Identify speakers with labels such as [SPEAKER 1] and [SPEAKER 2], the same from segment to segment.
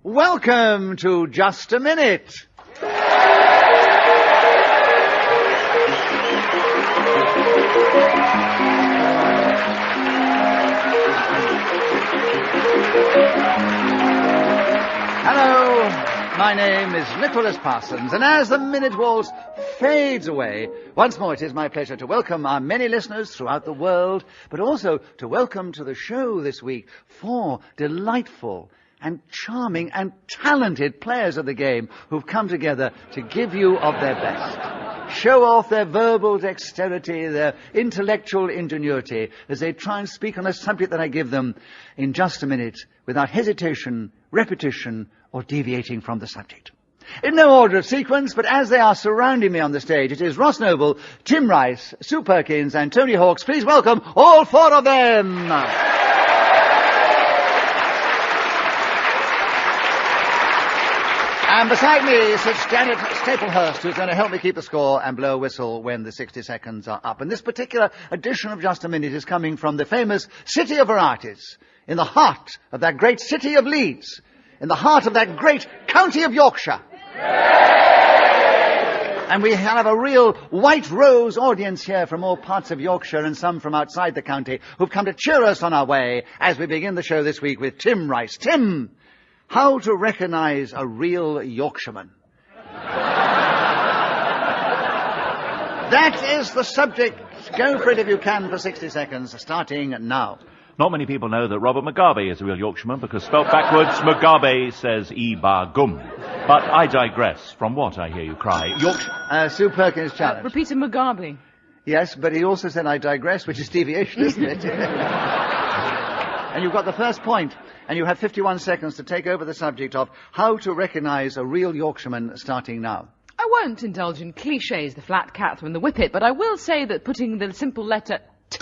[SPEAKER 1] Welcome to Just a Minute. Hello, my name is Nicholas Parsons, and as the minute waltz fades away, once more it is my pleasure to welcome our many listeners throughout the world, but also to welcome to the show this week 4 delightful and charming and talented players of the game who've come together to give you of their best. Show off their verbal dexterity, their intellectual ingenuity, as they try and speak on a subject that I give them in just a minute, without hesitation, repetition, or deviating from the subject. In no order of sequence, but as they are surrounding me on the stage, it is Ross Noble, Tim Rice, Sue Perkins, and Tony Hawkes. Please welcome all 4 of them. And beside me sits Janet Staplehurst, who's going to help me keep the score and blow a whistle when the 60 seconds are up. And this particular edition of Just a Minute is coming from the famous City of Varieties, in the heart of that great city of Leeds, in the heart of that great county of Yorkshire. And we have a real white rose audience here from all parts of Yorkshire and some from outside the county who've come to cheer us on our way as we begin the show this week with Tim Rice. Tim, how to recognize a real Yorkshireman. That is the subject. Go for it if you can for 60 seconds, starting now.
[SPEAKER 2] Not many people know that Robert Mugabe is a real Yorkshireman because spelt backwards, Mugabe says "Eba gum." But I digress. From what I hear you cry, Yorkshire...
[SPEAKER 1] Sue Perkins' challenge.
[SPEAKER 3] Repeat a Mugabe.
[SPEAKER 1] Yes, but he also said I digress, which is deviation, isn't it? And you've got the first point, and you have 51 seconds to take over the subject of how to recognize a real Yorkshireman, starting now.
[SPEAKER 3] I won't indulge in cliches, the flat cat and the whippet, but I will say that putting the simple letter T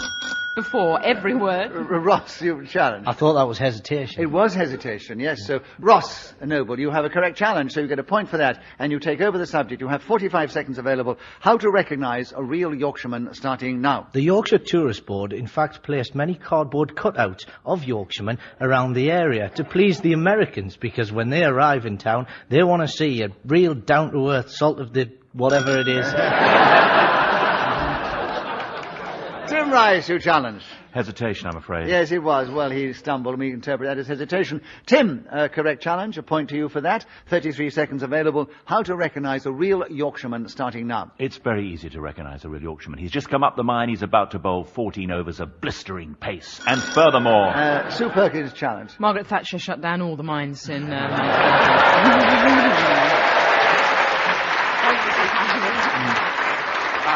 [SPEAKER 3] before every word...
[SPEAKER 1] Ross, you challenge.
[SPEAKER 4] I thought that was hesitation.
[SPEAKER 1] It was hesitation, yes. So, Ross Noble, you have a correct challenge, so you get a point for that, and you take over the subject. You have 45 seconds available. How to recognise a real Yorkshireman, starting now.
[SPEAKER 4] The Yorkshire Tourist Board, in fact, placed many cardboard cutouts of Yorkshiremen around the area to please the Americans, because when they arrive in town, they want to see a real down-to-earth salt of the whatever it is.
[SPEAKER 1] Tim Rice, you challenge.
[SPEAKER 2] Hesitation, I'm afraid.
[SPEAKER 1] Yes, it was. Well, he stumbled, and we interpret that as hesitation. Tim, correct challenge. A point to you for that. 33 seconds available. How to recognise a real Yorkshireman, starting now.
[SPEAKER 2] It's very easy to recognise a real Yorkshireman. He's just come up the mine. He's about to bowl 14 overs of blistering pace. And furthermore...
[SPEAKER 1] Sue Perkins' challenge.
[SPEAKER 3] Margaret Thatcher shut down all the mines in...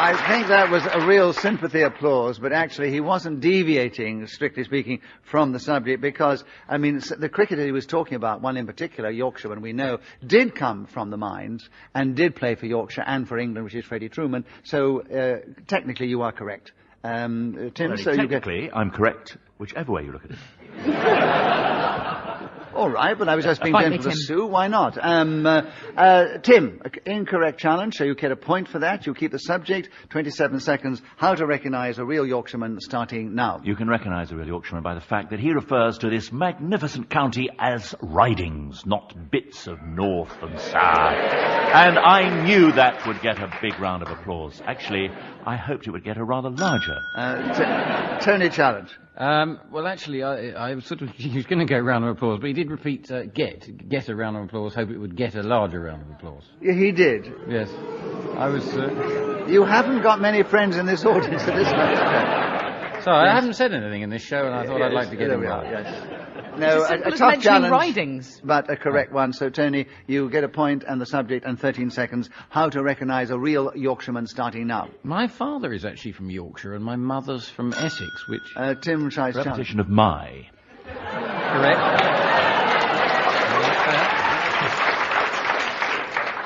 [SPEAKER 1] I think that was a real sympathy applause, but actually he wasn't deviating, strictly speaking, from the subject because, I mean, the cricketer he was talking about, one in particular, Yorkshireman, we know, did come from the mines and did play for Yorkshire and for England, which is Freddie Truman. So, technically you are correct. Tim, so
[SPEAKER 2] technically, I'm correct, whichever way you look at it.
[SPEAKER 1] All right, but I was just being gentle to Sue. Why not? Tim, incorrect challenge, so you get a point for that. You keep the subject. 27 seconds. How to recognise a real Yorkshireman, starting now.
[SPEAKER 2] You can recognise a real Yorkshireman by the fact that he refers to this magnificent county as ridings, not bits of north and south. And I knew that would get a big round of applause. Actually, I hoped it would get a rather larger.
[SPEAKER 1] Tony, challenge.
[SPEAKER 5] Well, actually, I was sort of he was going to go round of applause, but he did repeat get a round of applause. Hope it would get a larger round of applause.
[SPEAKER 1] Yeah, he did.
[SPEAKER 5] Yes, I was.
[SPEAKER 1] You haven't got many friends in this audience at this moment.
[SPEAKER 5] Sorry, I haven't said anything in this show, and I thought I'd like to get involved.
[SPEAKER 1] Yes. No, a tough challenge,
[SPEAKER 3] ridings.
[SPEAKER 1] But a correct one. So, Tony, you get a point and the subject and 13 seconds. How to recognise a real Yorkshireman, starting now.
[SPEAKER 5] My father is actually from Yorkshire, and my mother's from Essex, which...
[SPEAKER 1] Tim Shice,
[SPEAKER 2] repetition of my.
[SPEAKER 5] Correct.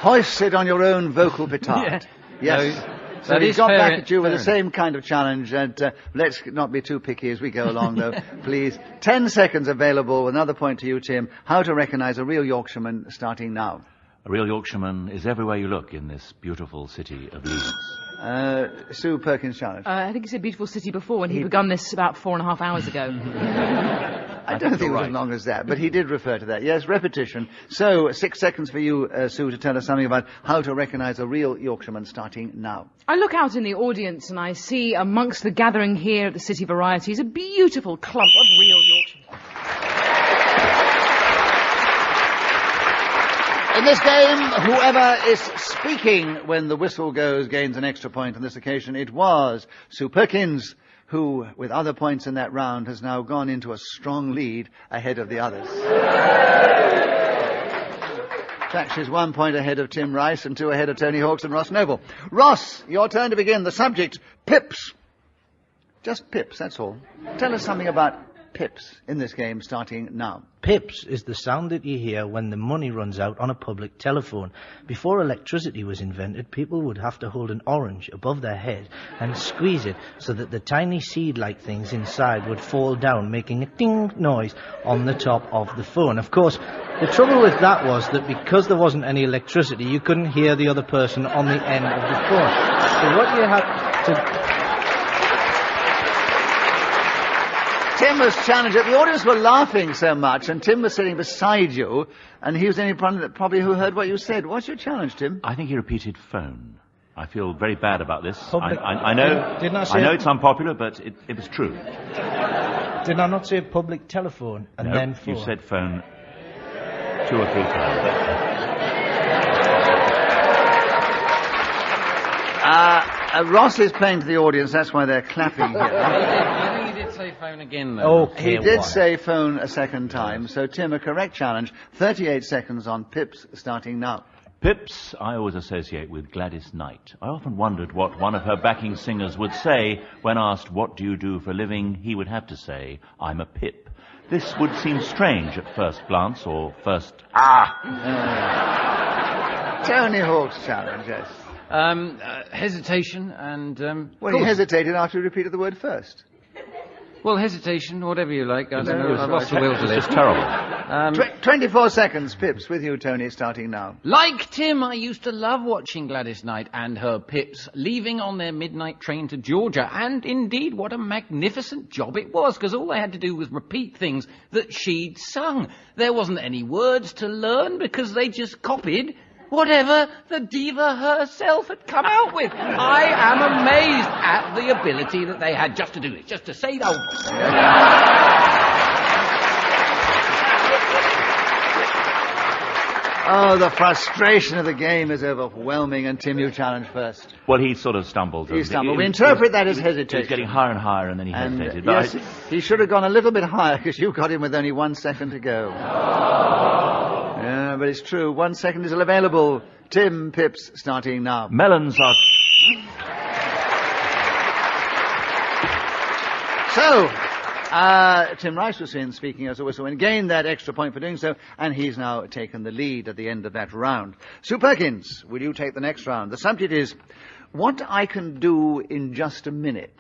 [SPEAKER 1] Hoist it on your own vocal petard.
[SPEAKER 3] Yeah.
[SPEAKER 1] Yes. So he's got back at you with the same kind of challenge, and let's not be too picky as we go along, though, please. 10 seconds available. Another point to you, Tim. How to recognise a real Yorkshireman, starting now.
[SPEAKER 2] A real Yorkshireman is everywhere you look in this beautiful city of Leeds.
[SPEAKER 1] Sue Perkins' challenge.
[SPEAKER 3] I think he said beautiful city before, and he begun this about 4.5 hours ago.
[SPEAKER 1] I don't think it was as long as that, but he did refer to that. Yes, repetition. So, 6 seconds for you, Sue, to tell us something about how to recognise a real Yorkshireman starting now.
[SPEAKER 3] I look out in the audience and I see amongst the gathering here at the City Varieties a beautiful clump of real Yorkshiremen.
[SPEAKER 1] In this game, whoever is speaking when the whistle goes gains an extra point. On this occasion, it was Sue Perkins, who, with other points in that round, has now gone into a strong lead ahead of the others. In fact, she's 1 point ahead of Tim Rice and 2 ahead of Tony Hawks and Ross Noble. Ross, your turn to begin. The subject, pips. Just pips, that's all. Tell us something about pips in this game starting now.
[SPEAKER 4] Pips is the sound that you hear when the money runs out on a public telephone. Before electricity was invented, people would have to hold an orange above their head and squeeze it so that the tiny seed-like things inside would fall down, making a ding noise on the top of the phone. Of course, the trouble with that was that because there wasn't any electricity, you couldn't hear the other person on the end of the phone. So what you had to...
[SPEAKER 1] Tim was challenged. The audience were laughing so much, and Tim was sitting beside you, and he was the only one that probably who heard what you said. What's your challenge, Tim?
[SPEAKER 2] I think he repeated phone. I feel very bad about this.
[SPEAKER 4] Public.
[SPEAKER 2] I know.
[SPEAKER 4] Didn't I say
[SPEAKER 2] I know it's unpopular, but it was true.
[SPEAKER 4] Did I not say public telephone and
[SPEAKER 2] No,
[SPEAKER 4] then phone?
[SPEAKER 2] you said phone 2 or 3 times.
[SPEAKER 1] Ross is playing to the audience. That's why they're clapping here.
[SPEAKER 5] I think he did say phone again, though.
[SPEAKER 4] Okay,
[SPEAKER 1] He did say phone a second time. So, Tim, a correct challenge. 38 seconds on pips starting now.
[SPEAKER 2] Pips I always associate with Gladys Knight. I often wondered what one of her backing singers would say when asked, "What do you do for a living?" He would have to say, "I'm a pip." This would seem strange at first glance, or first,
[SPEAKER 1] Tony Hawk's challenge, yes.
[SPEAKER 5] Hesitation and...
[SPEAKER 1] Well, he hesitated after he repeated the word first.
[SPEAKER 5] Well, hesitation, whatever you like. I don't know. I've lost the will to
[SPEAKER 2] It's
[SPEAKER 5] live.
[SPEAKER 2] just terrible.
[SPEAKER 1] 24 seconds, pips, with you, Tony, starting now.
[SPEAKER 5] Like Tim, I used to love watching Gladys Knight and her pips leaving on their midnight train to Georgia. And indeed, what a magnificent job it was, because all they had to do was repeat things that she'd sung. There wasn't any words to learn because they just copied whatever the diva herself had come out with. I am amazed at the ability that they had just to do this, just to say those.
[SPEAKER 1] Oh, the frustration of the game is overwhelming, and Tim, you challenge first.
[SPEAKER 2] Well, he sort of stumbled.
[SPEAKER 1] He stumbled. We interpret that as hesitation.
[SPEAKER 2] He was getting higher and higher, and then he
[SPEAKER 1] And,
[SPEAKER 2] hesitated.
[SPEAKER 1] yes,
[SPEAKER 2] But
[SPEAKER 1] he should have gone a little bit higher, because you got him with only 1 second to go. Yeah, but it's true. 1 second is still available. Tim, pips, starting now.
[SPEAKER 2] melons are...
[SPEAKER 1] So, Tim Rice was in, speaking as a whistle, and gained that extra point for doing so, and he's now taken the lead at the end of that round. Sue Perkins, will you take the next round? The subject is, what I can do in just a minute.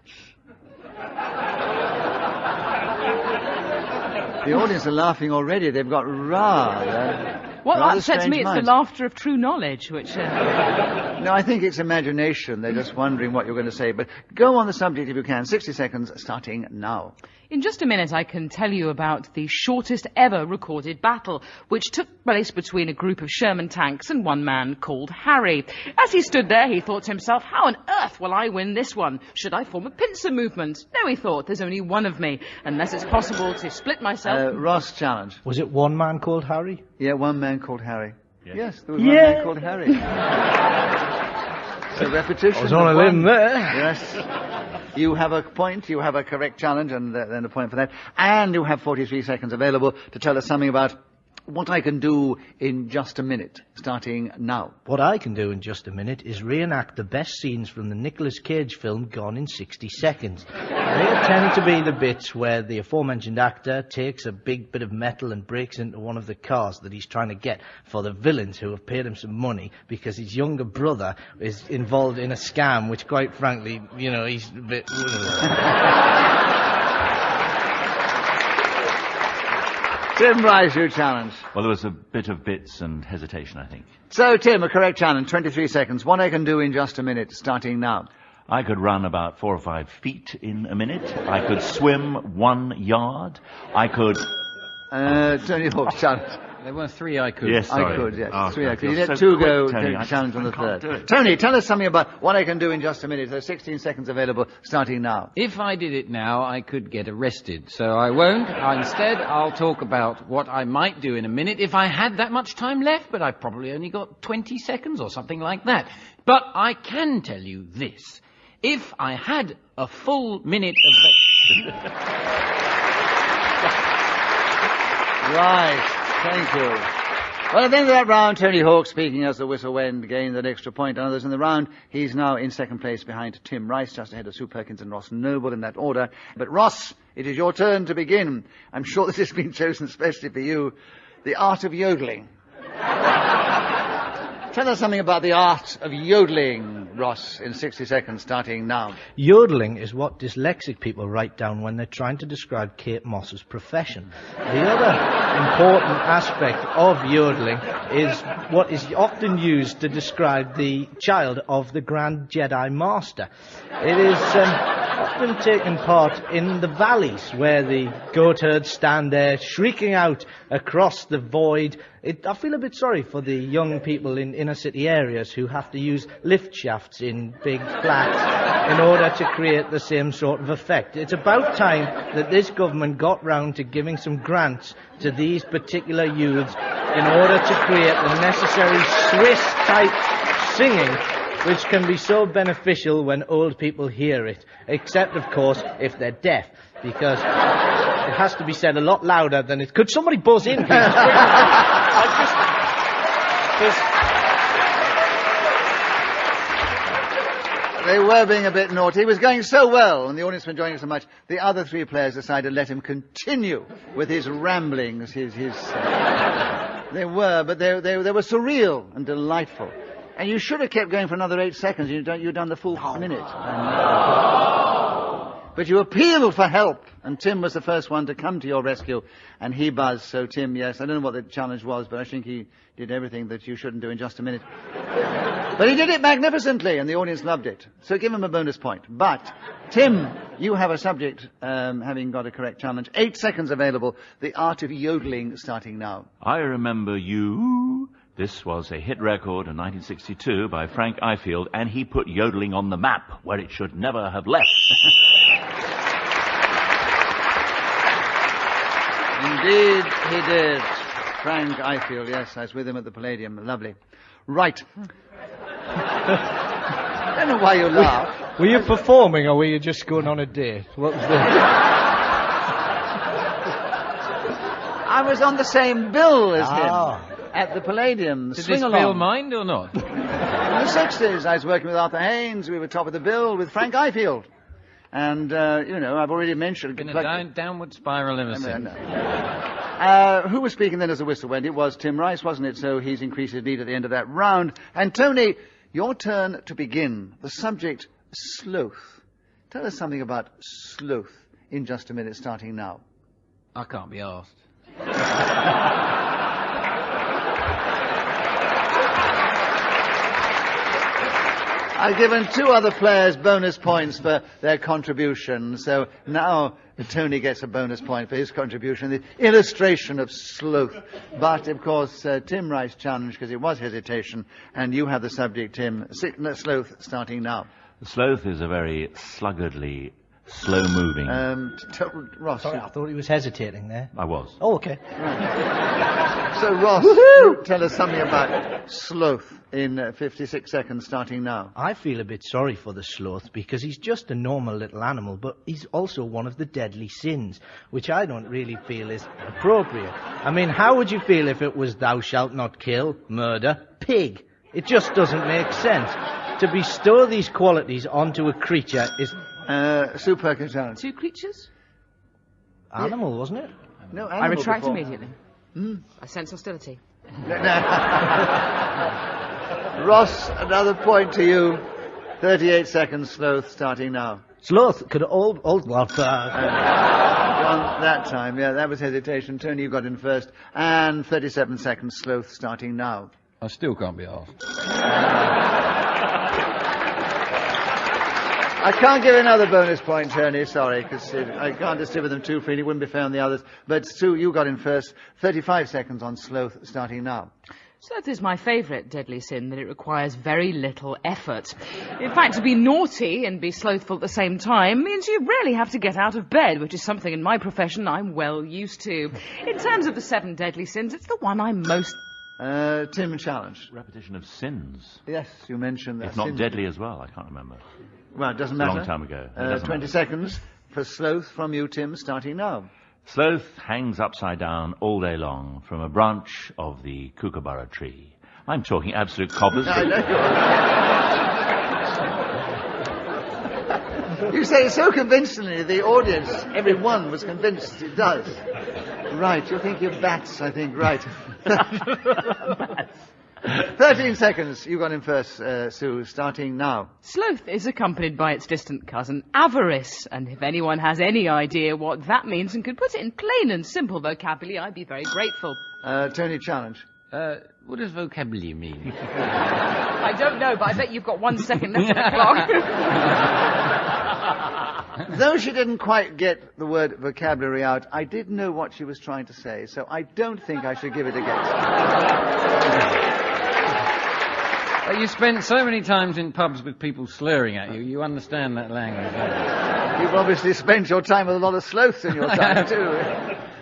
[SPEAKER 1] The audience are laughing already. They've got rather...
[SPEAKER 3] What
[SPEAKER 1] rather
[SPEAKER 3] upsets
[SPEAKER 1] strange
[SPEAKER 3] me, it's
[SPEAKER 1] minds.
[SPEAKER 3] the laughter of true knowledge, which...
[SPEAKER 1] No, I think it's imagination. They're just wondering what you're going to say. But go on the subject if you can. 60 seconds, starting now.
[SPEAKER 3] In just a minute, I can tell you about the shortest ever recorded battle, which took place between a group of Sherman tanks and one man called Harry. As he stood there, he thought to himself, how on earth will I win this one? Should I form a pincer movement? No, he thought, there's only one of me, unless it's possible to split myself.
[SPEAKER 1] Ross challenge.
[SPEAKER 4] Was it one man called Harry?
[SPEAKER 1] Yeah, one man called Harry.
[SPEAKER 2] Yeah.
[SPEAKER 1] Yes, there was one man called Harry. So repetition.
[SPEAKER 4] I was on a limb there.
[SPEAKER 1] Yes. You have a point, you have a correct challenge, and then a point for that. And you have 43 seconds available to tell us something about what I can do in just a minute, starting now.
[SPEAKER 4] What I can do in just a minute is reenact the best scenes from the Nicolas Cage film Gone in 60 Seconds. They tend to be the bits where the aforementioned actor takes a big bit of metal and breaks into one of the cars that he's trying to get for the villains who have paid him some money because his younger brother is involved in a scam, which quite frankly, you know, he's a bit...
[SPEAKER 1] Tim Rice, you challenge.
[SPEAKER 2] Well, there was a bit of bits and hesitation, I think.
[SPEAKER 1] So, Tim, a correct challenge, 23 seconds. What I can do in just a minute, starting now.
[SPEAKER 2] I could run about 4 or 5 feet in a minute. I could swim 1 yard. I could...
[SPEAKER 1] Tony Hawk's challenge.
[SPEAKER 5] There were 3 I could.
[SPEAKER 2] Yes, sorry.
[SPEAKER 1] I could, yes.
[SPEAKER 2] Oh,
[SPEAKER 1] 3 I could.
[SPEAKER 2] you're
[SPEAKER 1] You let
[SPEAKER 2] so
[SPEAKER 1] 2 go,
[SPEAKER 2] quick, Tony.
[SPEAKER 1] challenge on the
[SPEAKER 2] I can't do
[SPEAKER 1] third.
[SPEAKER 2] it.
[SPEAKER 1] Tony, tell us something about what I can do in just a minute. There's 16 seconds available, starting now.
[SPEAKER 5] If I did it now, I could get arrested. So I won't. Instead, I'll talk about what I might do in a minute if I had that much time left, but I've probably only got 20 seconds or something like that. But I can tell you this. If I had a full minute of...
[SPEAKER 1] Right, thank you. Well, at the end of that round, Tony Hawk, speaking as the whistle went, gained an extra point on others in the round. He's now in second place behind Tim Rice, just ahead of Sue Perkins and Ross Noble in that order. But Ross, it is your turn to begin. I'm sure this has been chosen especially for you. The Art of Yodeling. Tell us something about the art of yodeling, Ross, in 60 seconds, starting now.
[SPEAKER 4] Yodeling is what dyslexic people write down when they're trying to describe Kate Moss's profession. The other important aspect of yodeling is what is often used to describe the child of the Grand Jedi Master. It is often taken part in the valleys where the goatherds stand there shrieking out across the void. I feel a bit sorry for the young people in inner city areas who have to use lift shafts in big flats in order to create the same sort of effect. It's about time that this government got round to giving some grants to these particular youths in order to create the necessary Swiss-type singing which can be so beneficial when old people hear it, except, of course, if they're deaf, because it has to be said a lot louder than it... Could somebody buzz in, please?
[SPEAKER 1] They were being a bit naughty. He was going so well, and the audience were enjoying it so much, the other 3 players decided to let him continue with his ramblings, they were, but they were surreal and delightful. And you should have kept going for another 8 seconds. You'd done the full minute. But you appealed for help, and Tim was the first one to come to your rescue, and he buzzed. So, Tim, yes, I don't know what the challenge was, but I think he did everything that you shouldn't do in just a minute. But he did it magnificently, and the audience loved it. So give him a bonus point. But, Tim, you have a subject, having got a correct challenge. 8 seconds available. The Art of Yodeling, starting now.
[SPEAKER 2] I remember you. This was a hit record in 1962 by Frank Ifield, and he put yodeling on the map where it should never have left.
[SPEAKER 1] Indeed, he did. Frank Ifield, yes, I was with him at the Palladium. Lovely. Right. I don't know why you laugh.
[SPEAKER 4] Were you performing, or were you just going on a date? What was the...
[SPEAKER 1] I was on the same bill as him. At the Palladium.
[SPEAKER 5] Did
[SPEAKER 1] Swing
[SPEAKER 5] this
[SPEAKER 1] along.
[SPEAKER 5] bill mind or not?
[SPEAKER 1] In the 60s, I was working with Arthur Haynes. We were top of the bill with Frank Ifield. And, I've already mentioned...
[SPEAKER 5] Been a downward spiral ever since.
[SPEAKER 1] Who was speaking then as the whistle went? It was Tim Rice, wasn't it? So he's increased his lead at the end of that round. And, Tony, your turn to begin. The subject, sloth. Tell us something about sloth in just a minute, starting now.
[SPEAKER 5] I can't be asked.
[SPEAKER 1] I've given 2 other players bonus points for their contribution, so now Tony gets a bonus point for his contribution, the illustration of sloth. But, of course, Tim Rice challenged because it was hesitation, and you have the subject, Tim, sloth, starting now.
[SPEAKER 2] The sloth is a very sluggardly, slow-moving...
[SPEAKER 1] Ross.
[SPEAKER 4] Sorry, I thought he was hesitating there.
[SPEAKER 2] I was.
[SPEAKER 4] Oh, okay.
[SPEAKER 1] Right. So, Ross, tell us something about sloth in 56 seconds, starting now.
[SPEAKER 4] I feel a bit sorry for the sloth because he's just a normal little animal, but he's also one of the deadly sins, which I don't really feel is appropriate. I mean, how would you feel if it was thou shalt not kill, murder, pig? It just doesn't make sense. To bestow these qualities onto a creature is...
[SPEAKER 1] Sue Perkins.
[SPEAKER 3] 2 creatures?
[SPEAKER 4] Animal, wasn't it?
[SPEAKER 1] No,
[SPEAKER 3] I retract
[SPEAKER 1] before.
[SPEAKER 3] immediately. I sense hostility.
[SPEAKER 1] Ross, another point to you. 38 seconds, sloth, starting now.
[SPEAKER 4] Sloth could old love.
[SPEAKER 1] Gone that time, yeah, that was hesitation. Tony, you got in first. And 37 seconds, sloth, starting now.
[SPEAKER 5] I still can't be asked.
[SPEAKER 1] I can't give another bonus point, Tony, sorry, because I can't distribute them too freely. It wouldn't be fair on the others. But, Sue, you got in first. 35 seconds on Sloth, starting now.
[SPEAKER 3] Sloth is my favourite deadly sin, that it requires very little effort. In fact, to be naughty and be slothful at the same time means you rarely have to get out of bed, which is something in my profession I'm well used to. In terms of the 7 deadly sins, it's the one I'm most...
[SPEAKER 1] Tim, challenge.
[SPEAKER 2] Repetition of sins.
[SPEAKER 1] Yes, you mentioned that.
[SPEAKER 2] If not deadly as well, I can't remember.
[SPEAKER 1] Well, it doesn't
[SPEAKER 2] It's
[SPEAKER 1] matter.
[SPEAKER 2] a long time ago.
[SPEAKER 1] 20 seconds for Sloth from you, Tim, starting now.
[SPEAKER 2] Sloth hangs upside down all day long from a branch of the kookaburra tree. I'm talking absolute cobblers.
[SPEAKER 1] I know. You say it so convincingly, the audience, everyone was convinced it does. Right, you're thinking of bats, I think, right. 13 seconds, you got in first, Sue, starting now.
[SPEAKER 3] Sloth is accompanied by its distant cousin, avarice, and if anyone has any idea what that means and could put it in plain and simple vocabulary, I'd be very grateful.
[SPEAKER 1] Tony, challenge.
[SPEAKER 5] What does vocabulary mean?
[SPEAKER 3] I don't know, but I bet you've got 1 second left on the clock.
[SPEAKER 1] Though she didn't quite get the word vocabulary out, I did know what she was trying to say, so I don't think I should give it a guess.
[SPEAKER 5] You spent so many times in pubs with people slurring at you, you understand that language, don't you?
[SPEAKER 1] You've obviously spent your time with a lot of sloths in your time, too.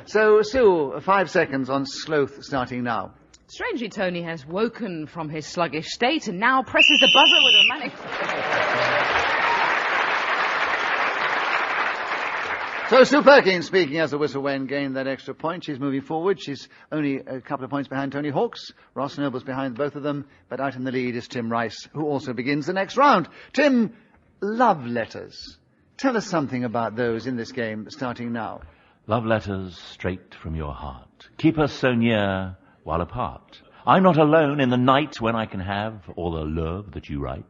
[SPEAKER 1] So, Sue, 5 seconds on Sloth, starting now.
[SPEAKER 3] Strangely, Tony has woken from his sluggish state and now presses the buzzer with a manic...
[SPEAKER 1] So Sue Perkins, speaking as the whistle went, gained that extra point. She's moving forward. She's only a couple of points behind Tony Hawks. Ross Noble's behind both of them. But out in the lead is Tim Rice, who also begins the next round. Tim, love letters. Tell us something about those in this game, starting now.
[SPEAKER 2] Love letters straight from your heart. Keep us so near while apart. I'm not alone in the night when I can have all the love that you write.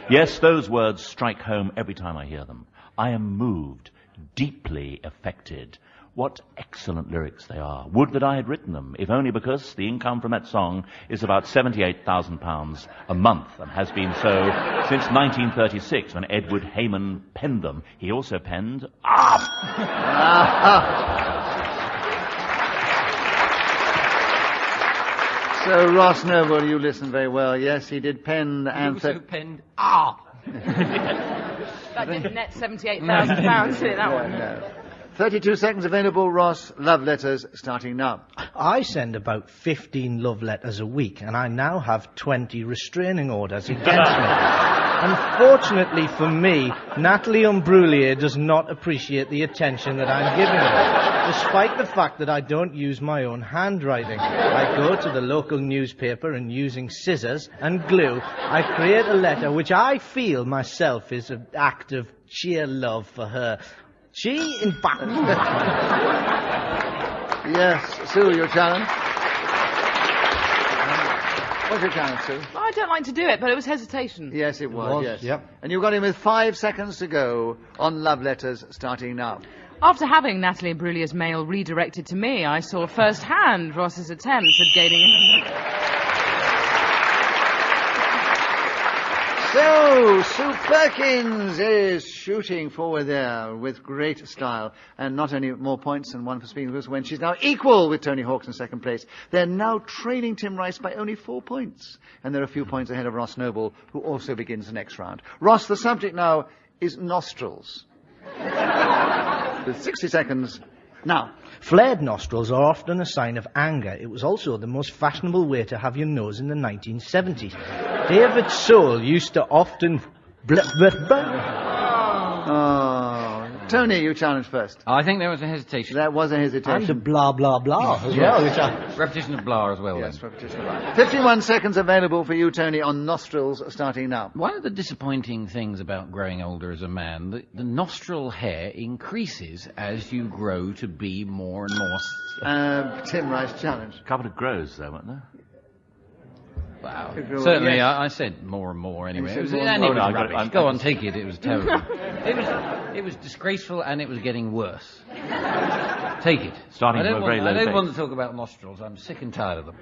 [SPEAKER 2] Yes, those words strike home every time I hear them. I am moved, deeply affected. What excellent lyrics they are. Would that I had written them, if only because the income from that song is about £78,000 a month and has been so since 1936 when Edward Hayman penned them. He also penned
[SPEAKER 1] So, Ross Noble, you listened very well. Yes, he did pen and...
[SPEAKER 5] He also penned
[SPEAKER 3] That didn't net £78,000, did it, that one?
[SPEAKER 1] No. 32 seconds available, Ross. Love letters, starting now.
[SPEAKER 4] I send about 15 love letters a week, and I now have 20 restraining orders against me. Unfortunately for me, Natalie Imbruglia does not appreciate the attention that I'm giving her, despite the fact that I don't use my own handwriting. I go to the local newspaper and using scissors and glue, I create a letter which I feel myself is an act of sheer love for her. She, in fact...
[SPEAKER 1] Yes, Sue, your challenge. What's your challenge, Sue?
[SPEAKER 3] I don't like to do it, but it was hesitation.
[SPEAKER 1] Yes, it was, yes.
[SPEAKER 4] Yep.
[SPEAKER 1] And you got him with 5 seconds to go on love letters, starting now.
[SPEAKER 3] After having Natalie Imbruglia's mail redirected to me, I saw firsthand Ross's attempts at gaining...
[SPEAKER 1] So, Sue Perkins is shooting forward there with great style. And not only more points than one for speaking with when she's now equal with Tony Hawks in second place. They're now trailing Tim Rice by only 4 points. And they're a few points ahead of Ross Noble, who also begins the next round. Ross, the subject now is nostrils. With 60 seconds now.
[SPEAKER 4] Flared nostrils are often a sign of anger. It was also the most fashionable way to have your nose in the 1970s. David Soul used to often...
[SPEAKER 1] Tony, you challenge first.
[SPEAKER 5] I think there was a hesitation.
[SPEAKER 1] That was a hesitation.
[SPEAKER 4] And a blah, blah, blah as well. Which
[SPEAKER 5] Repetition of blah as well,
[SPEAKER 1] Yes,
[SPEAKER 5] then.
[SPEAKER 1] repetition of that. 51 seconds available for you, Tony, on nostrils, starting now.
[SPEAKER 5] One of the disappointing things about growing older as a man, the nostril hair increases as you grow to be more and more...
[SPEAKER 1] Tim Rice, challenge.
[SPEAKER 2] a couple of grows there, weren't there?
[SPEAKER 5] Wow.
[SPEAKER 1] Yes.
[SPEAKER 5] Certainly, I said more and more anyway.
[SPEAKER 1] You
[SPEAKER 5] It
[SPEAKER 1] said
[SPEAKER 5] was,
[SPEAKER 1] more and
[SPEAKER 5] and
[SPEAKER 1] more.
[SPEAKER 5] it was
[SPEAKER 2] No, I got it.
[SPEAKER 5] rubbish. Go on, take it. It was terrible. It was disgraceful and it was getting worse. Take it.
[SPEAKER 2] Starting
[SPEAKER 5] I don't
[SPEAKER 2] from a very
[SPEAKER 5] want,
[SPEAKER 2] low
[SPEAKER 5] I don't
[SPEAKER 2] base.
[SPEAKER 5] want to talk about nostrils. I'm sick and tired of them.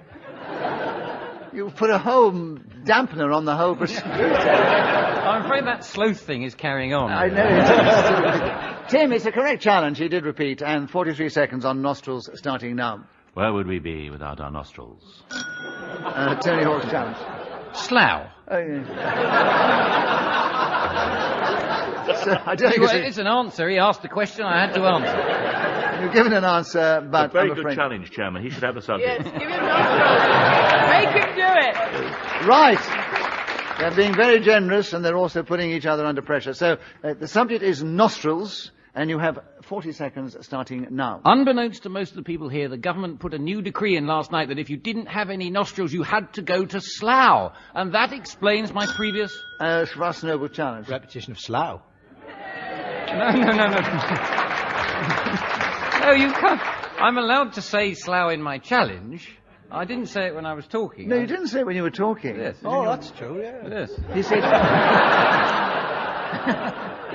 [SPEAKER 1] You put a whole dampener on the whole proceeding.
[SPEAKER 5] I'm afraid that Sloth thing is carrying on.
[SPEAKER 1] I know. Tim, it's a correct challenge. He did repeat, and 43 seconds on Nostrils starting now.
[SPEAKER 2] Where would we be without our nostrils?
[SPEAKER 1] Tony Hawk's challenge.
[SPEAKER 5] Slough.
[SPEAKER 1] Oh, yeah. So, I don't think
[SPEAKER 5] It's an answer. He asked the question, I had to answer.
[SPEAKER 1] you've given an answer, but
[SPEAKER 2] A very
[SPEAKER 1] I'm
[SPEAKER 2] good
[SPEAKER 1] afraid...
[SPEAKER 2] challenge, Chairman. He should have the subject.
[SPEAKER 3] Yes, give him Nostrils. Make him do it.
[SPEAKER 1] Right. They're being very generous, and they're also putting each other under pressure. So the subject is Nostrils, and you have 40 seconds starting now.
[SPEAKER 5] Unbeknownst to most of the people here, the government put a new decree in last night that if you didn't have any nostrils, you had to go to Slough. And that explains my previous...
[SPEAKER 1] Ross Noble challenge.
[SPEAKER 4] Repetition of Slough.
[SPEAKER 5] No. No, you can't. I'm allowed to say Slough in my challenge. I didn't say it when I was talking.
[SPEAKER 1] No, you didn't say it when you were talking.
[SPEAKER 5] Yes.
[SPEAKER 4] Oh, that's true, yeah.
[SPEAKER 5] Yes.
[SPEAKER 1] He said...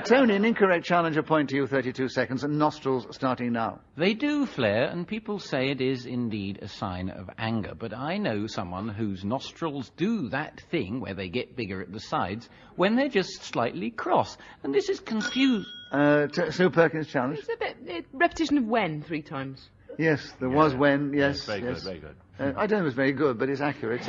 [SPEAKER 1] Tony, an incorrect challenge, a point to you, 32 seconds, and Nostrils starting now.
[SPEAKER 5] They do flare, and people say it is indeed a sign of anger. But I know someone whose nostrils do that thing where they get bigger at the sides when they're just slightly cross. And this is confused.
[SPEAKER 1] Sue Perkins challenge.
[SPEAKER 3] It's a bit repetition of when 3 times.
[SPEAKER 1] Yes, there was when, yes.
[SPEAKER 2] Very
[SPEAKER 1] yes.
[SPEAKER 2] good, very good.
[SPEAKER 1] I don't know if it was very good, but it's accurate.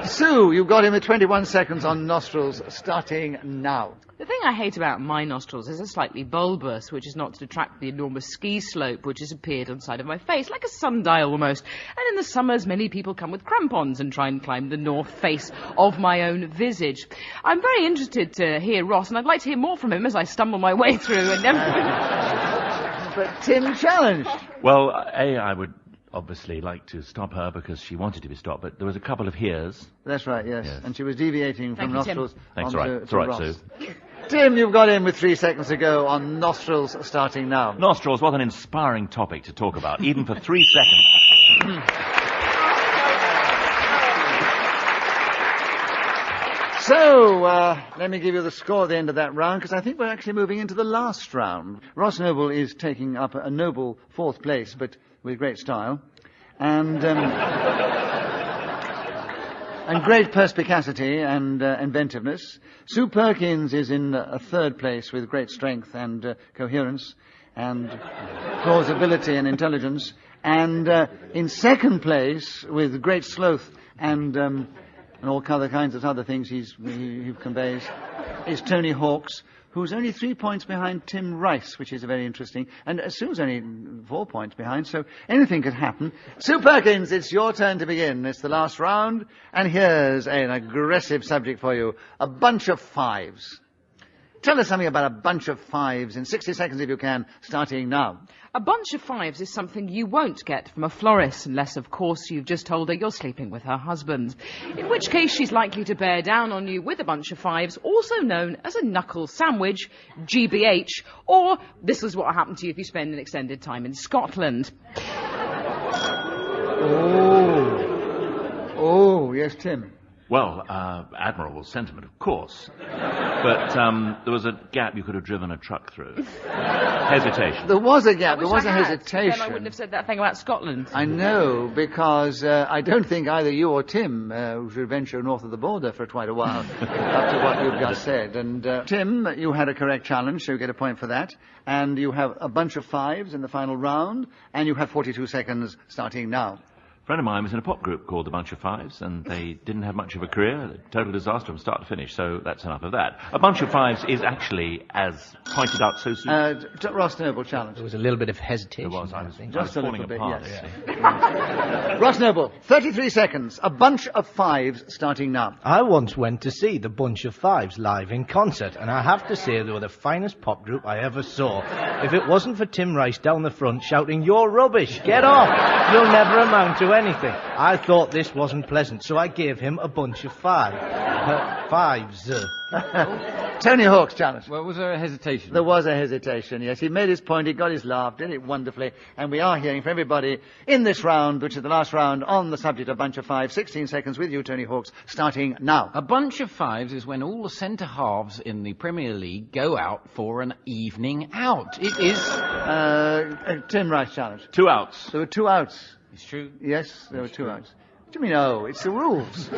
[SPEAKER 1] Sue, you've got him with 21 seconds on Nostrils, starting now.
[SPEAKER 3] The thing I hate about my nostrils is they're slightly bulbous, which is not to detract the enormous ski slope which has appeared on the side of my face, like a sundial almost. And in the summers, many people come with crampons and try and climb the north face of my own visage. I'm very interested to hear Ross, and I'd like to hear more from him as I stumble my way through and never...
[SPEAKER 1] But Tim challenged.
[SPEAKER 2] Well, I would obviously like to stop her because she wanted to be stopped, but there was a couple of hears.
[SPEAKER 1] That's right, yes.
[SPEAKER 2] Yes.
[SPEAKER 1] And she was deviating from
[SPEAKER 3] Thank you, Tim.
[SPEAKER 1] Nostrils
[SPEAKER 2] Thanks,
[SPEAKER 1] onto
[SPEAKER 2] all right. It's
[SPEAKER 1] to
[SPEAKER 2] all right,
[SPEAKER 1] Ross.
[SPEAKER 2] Sue.
[SPEAKER 1] Tim, you've got in with 3 seconds to go on Nostrils, starting now.
[SPEAKER 2] Nostrils, what an inspiring topic to talk about, even for 3 seconds.
[SPEAKER 1] So, let me give you the score at the end of that round, because I think we're actually moving into the last round. Ross Noble is taking up a noble 4th place, but with great style. And great perspicacity and inventiveness. Sue Perkins is in a 3rd place with great strength and coherence and plausibility and intelligence. And in 2nd place with great sloth and all other kinds of other things he conveys, is Tony Hawks, who's only 3 points behind Tim Rice, which is very interesting. And Sue's only 4 points behind, so anything could happen. Sue Perkins, it's your turn to begin. It's the last round, and here's an aggressive subject for you. A bunch of fives. Tell us something about a bunch of fives in 60 seconds if you can, starting now.
[SPEAKER 3] A bunch of fives is something you won't get from a florist, unless, of course, you've just told her you're sleeping with her husband. In which case, she's likely to bear down on you with a bunch of fives, also known as a knuckle sandwich, GBH, or this is what will happen to you if you spend an extended time in Scotland.
[SPEAKER 1] Oh, yes, Tim.
[SPEAKER 2] Well, admirable sentiment, of course. But there was a gap you could have driven a truck through. Hesitation.
[SPEAKER 1] There was a gap, there
[SPEAKER 3] Which
[SPEAKER 1] was
[SPEAKER 3] I
[SPEAKER 1] a
[SPEAKER 3] had,
[SPEAKER 1] hesitation.
[SPEAKER 3] Then I wouldn't have said that thing about Scotland.
[SPEAKER 1] I know, because I don't think either you or Tim should venture north of the border for quite a while, after what you've just said. And Tim, you had a correct challenge, so you get a point for that. And you have a bunch of fives in the final round, and you have 42 seconds starting now.
[SPEAKER 2] A friend of mine was in a pop group called The Bunch of Fives, and they didn't have much of a career, a total disaster from start to finish, so that's enough of that. A Bunch of Fives is actually, as pointed out so soon...
[SPEAKER 1] Ross Noble challenge.
[SPEAKER 4] There was a little bit of hesitation.
[SPEAKER 2] There was, I
[SPEAKER 4] I
[SPEAKER 2] was
[SPEAKER 4] think.
[SPEAKER 1] Just a
[SPEAKER 2] falling
[SPEAKER 1] little bit,
[SPEAKER 2] apart.
[SPEAKER 1] yes.
[SPEAKER 2] Yeah.
[SPEAKER 1] Ross Noble, 33 seconds. A bunch of fives starting now.
[SPEAKER 4] I once went to see the Bunch of Fives live in concert, and I have to say they were the finest pop group I ever saw. If it wasn't for Tim Rice down the front shouting, "You're rubbish, get off, you'll never amount to anything," I thought this wasn't pleasant, so I gave him a bunch of fives.
[SPEAKER 1] Tony Hawk's challenge.
[SPEAKER 5] Well, was there a hesitation?
[SPEAKER 1] There was a hesitation, yes. He made his point, he got his laugh, did it wonderfully. And we are hearing from everybody in this round, which is the last round, on the subject of bunch of fives. 16 seconds with you, Tony Hawks, starting now.
[SPEAKER 5] A bunch of fives is when all the centre-halves in the Premier League go out for an evening out. It is...
[SPEAKER 1] Tim Rice challenge.
[SPEAKER 2] 2 outs.
[SPEAKER 1] There were 2 outs.
[SPEAKER 5] It's true.
[SPEAKER 1] Yes, there were 2 outs. do you mean, oh, it's the rules.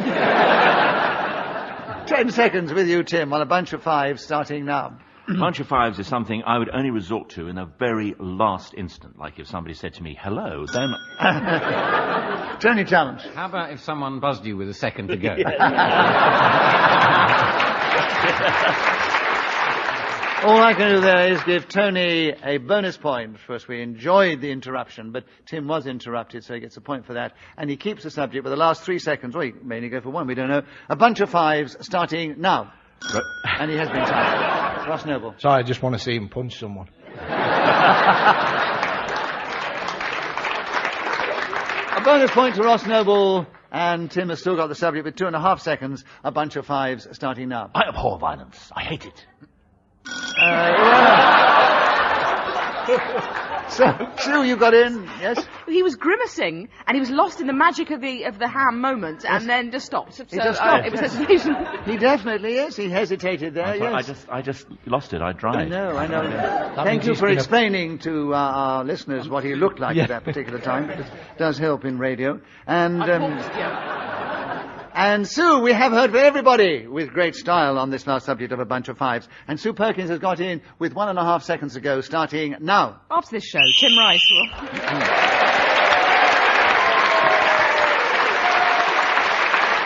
[SPEAKER 1] 10 seconds with you, Tim, on a bunch of fives starting now.
[SPEAKER 2] Bunch of fives is something I would only resort to in a very last instant. Like if somebody said to me, hello, then...
[SPEAKER 1] Tony challenge.
[SPEAKER 5] How about if someone buzzed you with a second to go?
[SPEAKER 1] All I can do there is give Tony a bonus point for us. We enjoyed the interruption, but Tim was interrupted, so he gets a point for that. And he keeps the subject with the last 3 seconds. Or he may only go for one, we don't know. A bunch of fives starting now. And he has been timed. Ross Noble.
[SPEAKER 4] Sorry, I just want to see him punch someone.
[SPEAKER 1] A bonus point to Ross Noble, and Tim has still got the subject with 2.5 seconds. A bunch of fives starting now.
[SPEAKER 2] I abhor violence. I hate it.
[SPEAKER 1] So, Sue, you got in, yes?
[SPEAKER 3] He was grimacing, and he was lost in the magic of the ham moment, and then just stopped. So,
[SPEAKER 1] just stopped.
[SPEAKER 3] It was hesitation.
[SPEAKER 1] He definitely is. He hesitated there, yes.
[SPEAKER 2] I just lost it. I dried.
[SPEAKER 1] I know. Thank you for explaining to our listeners what he looked like at that particular time. It does help in radio. And Sue, we have heard from everybody with great style on this last subject of a bunch of fives. And Sue Perkins has got in with 1.5 seconds to go, starting now.
[SPEAKER 3] After this show, Tim Rice will...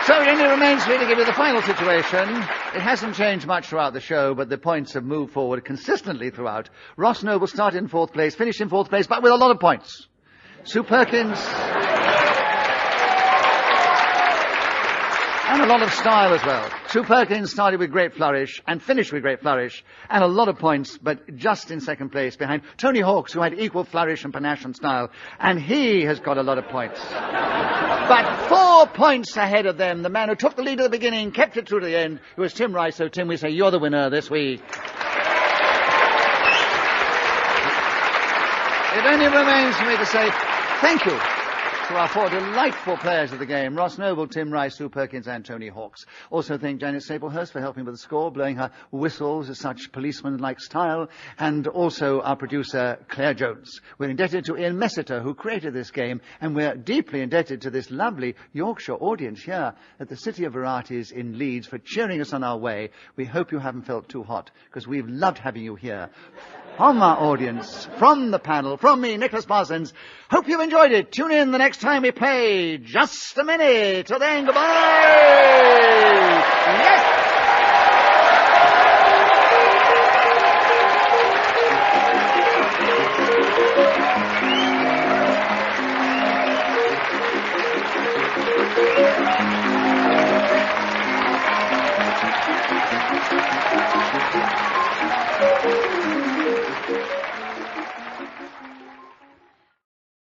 [SPEAKER 1] So it only remains for me to give you the final situation. It hasn't changed much throughout the show, but the points have moved forward consistently throughout. Ross Noble started in 4th place, finished in 4th place, but with a lot of points. Sue Perkins... and a lot of style as well. Sue Perkins started with great flourish and finished with great flourish and a lot of points, but just in 2nd place behind Tony Hawks, who had equal flourish and panache and style, and he has got a lot of points. But 4 points ahead of them, the man who took the lead at the beginning, kept it through to the end, who was Tim Rice. So, Tim, we say you're the winner this week. It only remains for me to say thank you to our 4 delightful players of the game, Ross Noble, Tim Rice, Sue Perkins and Tony Hawks. Also thank Janet Staplehurst for helping with the score, blowing her whistles with such policeman-like style, and also our producer, Claire Jones. We're indebted to Ian Messiter, who created this game, and we're deeply indebted to this lovely Yorkshire audience here at the City of Varieties in Leeds for cheering us on our way. We hope you haven't felt too hot, because we've loved having you here. From our audience, from the panel, from me, Nicholas Parsons, hope you've enjoyed it. Tune in the next time we play Just a Minute. Till then, goodbye. Yes!